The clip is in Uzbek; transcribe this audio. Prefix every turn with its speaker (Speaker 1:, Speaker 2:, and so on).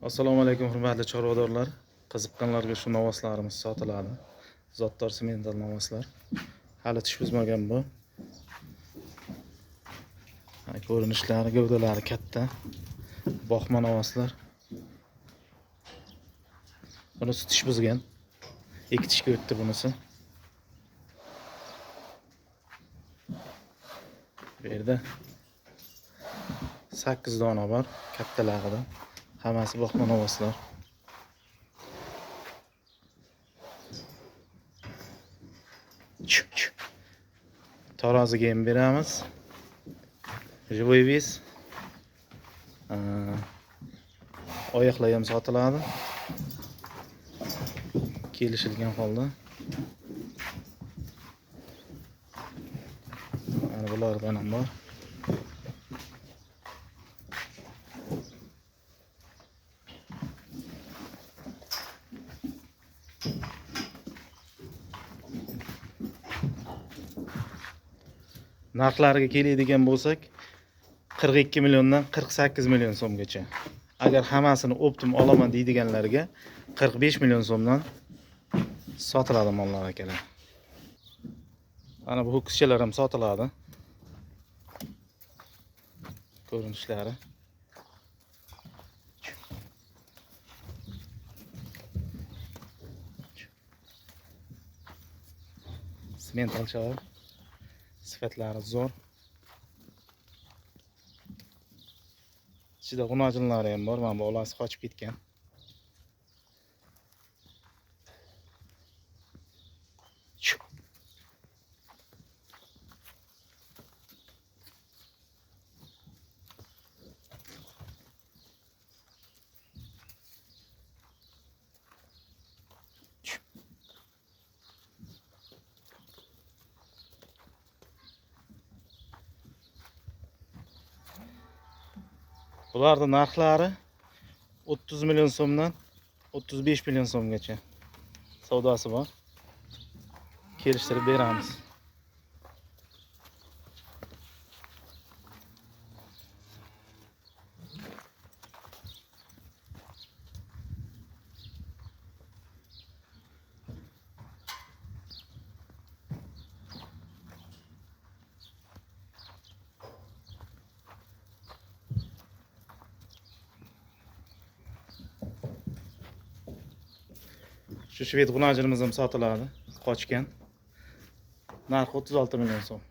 Speaker 1: Assalomu alaykum hurmatli chorvadorlar. Qiziqqanlarga shu novoslarimiz sotiladi. Zotdor semental novoslar. Hali tish buzmagan bu. Ko'rinishlari, gavdalari katta. Boqma novoslar. Bunisi tish buzgan. Ikki tishga o'tdi bunisi. Bu yerda 8 dona bor, kattalarida. Hammasi boqma novoslar. Taroziga ham beramiz. Живой вес. Oyoqlar ham sotiladi. Kelishilgan holda. Mana bulardan ham bor. Narxlariga keladigan bo'lsak, 42 milliondan 48 million so'mgacha. Agar hammasini optim olaman deydiganlarga 45 million so'mdan sotiladi mollar akalar. Mana bu ho'kizchalar ham sotiladi. Ko'rinishlari. Sementalchalar. Sifatlari zo'r. Ichida g'unojinlari ham bor. Mana bu olasi qochib ketgan. Bularning narxlari 30 million so'mdan 35 million so'mgacha savdosi bor. Kelishtirib beramiz. Şu shved g'unojinimiz ham sotiladi. Qochgan. Narxi 36 million so'm.